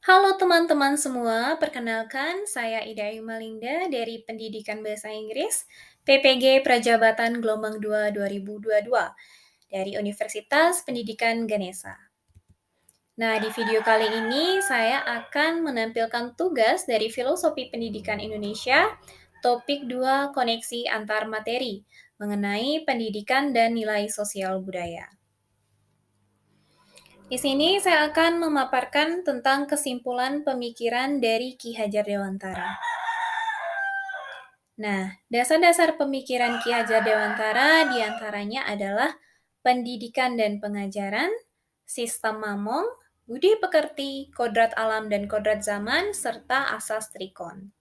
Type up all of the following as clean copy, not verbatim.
Halo teman-teman semua, perkenalkan saya Ida Yumalinda dari Pendidikan Bahasa Inggris PPG Prajabatan Gelombang 2 2022 dari Universitas Pendidikan Ganesha. Nah, di video kali ini saya akan menampilkan tugas dari Filosofi Pendidikan Indonesia, topik 2 koneksi antar materi mengenai pendidikan dan nilai sosial budaya. Di sini saya akan memaparkan tentang kesimpulan pemikiran dari Ki Hajar Dewantara. Nah, dasar-dasar pemikiran Ki Hajar Dewantara diantaranya adalah pendidikan dan pengajaran, sistem mamong, budi pekerti, kodrat alam dan kodrat zaman, serta asas trikon.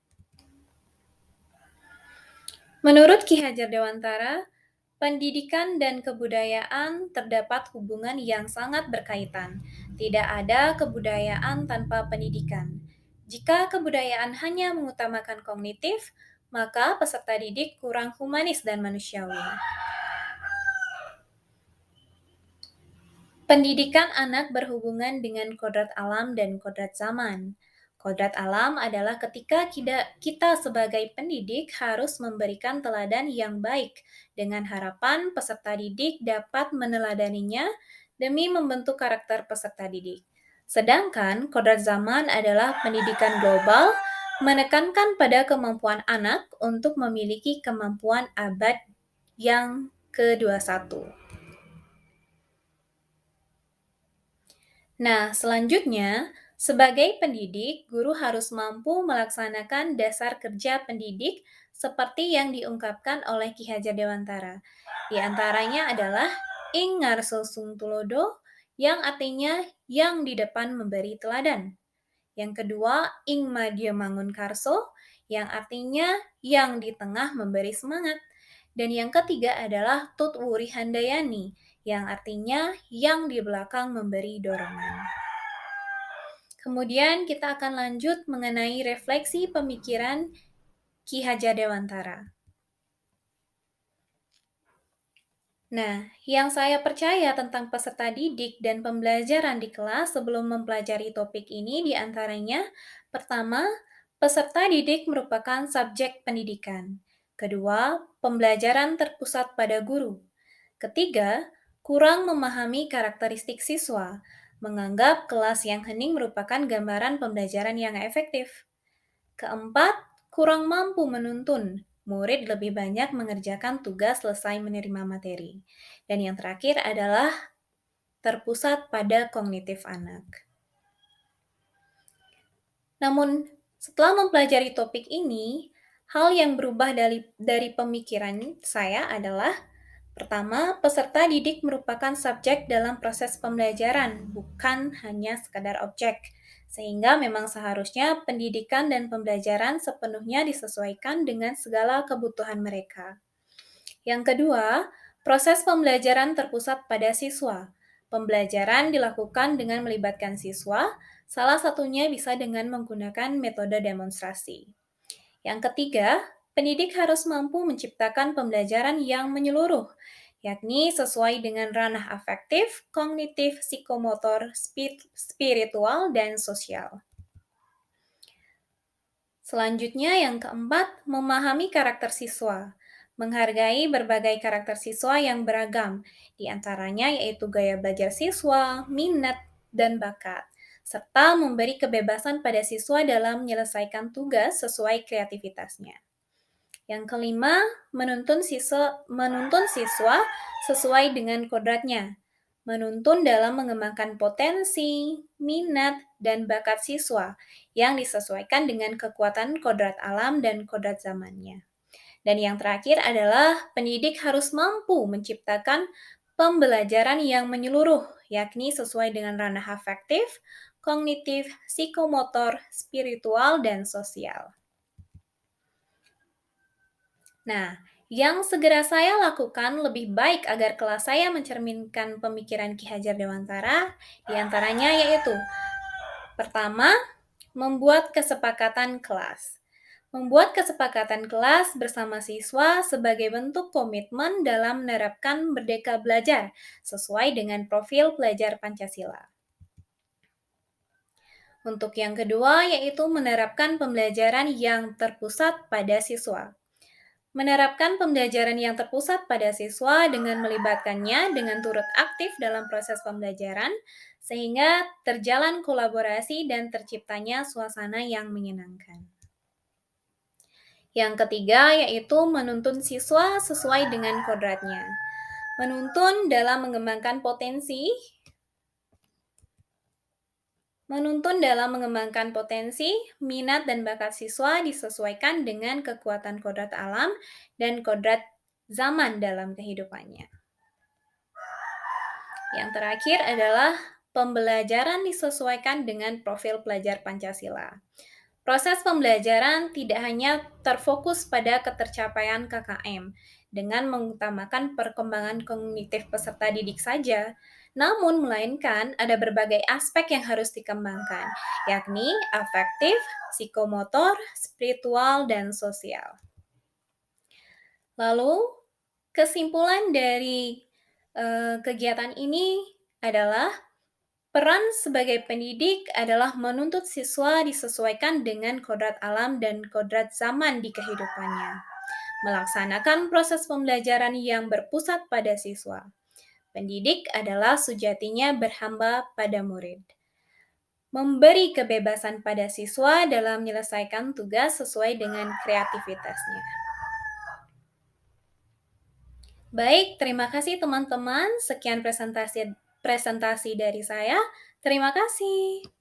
Menurut Ki Hajar Dewantara, pendidikan dan kebudayaan terdapat hubungan yang sangat berkaitan. Tidak ada kebudayaan tanpa pendidikan. Jika kebudayaan hanya mengutamakan kognitif, maka peserta didik kurang humanis dan manusiawi. Pendidikan anak berhubungan dengan kodrat alam dan kodrat zaman. Kodrat alam adalah ketika kita sebagai pendidik harus memberikan teladan yang baik dengan harapan peserta didik dapat meneladaninya demi membentuk karakter peserta didik. Sedangkan kodrat zaman adalah pendidikan global menekankan pada kemampuan anak untuk memiliki kemampuan abad yang ke-21. Nah, selanjutnya, sebagai pendidik, guru harus mampu melaksanakan dasar kerja pendidik seperti yang diungkapkan oleh Ki Hajar Dewantara. Di antaranya adalah ing ngarso sung tulodo, yang artinya yang di depan memberi teladan. Yang kedua, ing madya mangun karso, yang artinya yang di tengah memberi semangat. Dan yang ketiga adalah tut wuri handayani, yang artinya yang di belakang memberi dorongan. Kemudian kita akan lanjut mengenai refleksi pemikiran Ki Hajar Dewantara. Nah, yang saya percaya tentang peserta didik dan pembelajaran di kelas sebelum mempelajari topik ini diantaranya, pertama, peserta didik merupakan subjek pendidikan. Kedua, pembelajaran terpusat pada guru. Ketiga, kurang memahami karakteristik siswa, menganggap kelas yang hening merupakan gambaran pembelajaran yang efektif. Keempat, kurang mampu menuntun. Murid lebih banyak mengerjakan tugas selesai menerima materi. Dan yang terakhir adalah terpusat pada kognitif anak. Namun, setelah mempelajari topik ini, hal yang berubah dari pemikiran saya adalah pertama, peserta didik merupakan subjek dalam proses pembelajaran, bukan hanya sekadar objek. Sehingga memang seharusnya pendidikan dan pembelajaran sepenuhnya disesuaikan dengan segala kebutuhan mereka. Yang kedua, proses pembelajaran terpusat pada siswa. Pembelajaran dilakukan dengan melibatkan siswa, salah satunya bisa dengan menggunakan metode demonstrasi. Yang ketiga, pendidik harus mampu menciptakan pembelajaran yang menyeluruh, yakni sesuai dengan ranah afektif, kognitif, psikomotor, spiritual, dan sosial. Selanjutnya yang keempat, memahami karakter siswa. Menghargai berbagai karakter siswa yang beragam, di antaranya yaitu gaya belajar siswa, minat, dan bakat, serta memberi kebebasan pada siswa dalam menyelesaikan tugas sesuai kreativitasnya. Yang kelima, menuntun siswa sesuai dengan kodratnya. Menuntun dalam mengembangkan potensi, minat, dan bakat siswa yang disesuaikan dengan kekuatan kodrat alam dan kodrat zamannya. Dan yang terakhir adalah pendidik harus mampu menciptakan pembelajaran yang menyeluruh, yakni sesuai dengan ranah afektif, kognitif, psikomotor, spiritual, dan sosial. Nah, yang segera saya lakukan lebih baik agar kelas saya mencerminkan pemikiran Ki Hajar Dewantara, diantaranya yaitu pertama, membuat kesepakatan kelas. Membuat kesepakatan kelas bersama siswa sebagai bentuk komitmen dalam menerapkan Merdeka Belajar sesuai dengan profil pelajar Pancasila. Untuk yang kedua, yaitu menerapkan pembelajaran yang terpusat pada siswa. Menerapkan pembelajaran yang terpusat pada siswa dengan melibatkannya dengan turut aktif dalam proses pembelajaran, sehingga terjalan kolaborasi dan terciptanya suasana yang menyenangkan. Yang ketiga, yaitu menuntun siswa sesuai dengan kodratnya. Menuntun dalam mengembangkan potensi, minat dan bakat siswa disesuaikan dengan kekuatan kodrat alam dan kodrat zaman dalam kehidupannya. Yang terakhir adalah pembelajaran disesuaikan dengan profil pelajar Pancasila. Proses pembelajaran tidak hanya terfokus pada ketercapaian KKM dengan mengutamakan perkembangan kognitif peserta didik saja, namun melainkan ada berbagai aspek yang harus dikembangkan, yakni afektif, psikomotor, spiritual, dan sosial. Lalu, kesimpulan dari kegiatan ini adalah peran sebagai pendidik adalah menuntut siswa disesuaikan dengan kodrat alam dan kodrat zaman di kehidupannya. Melaksanakan proses pembelajaran yang berpusat pada siswa. Pendidik adalah sejatinya berhamba pada murid. Memberi kebebasan pada siswa dalam menyelesaikan tugas sesuai dengan kreativitasnya. Baik, terima kasih teman-teman. Sekian presentasi dari saya. Terima kasih.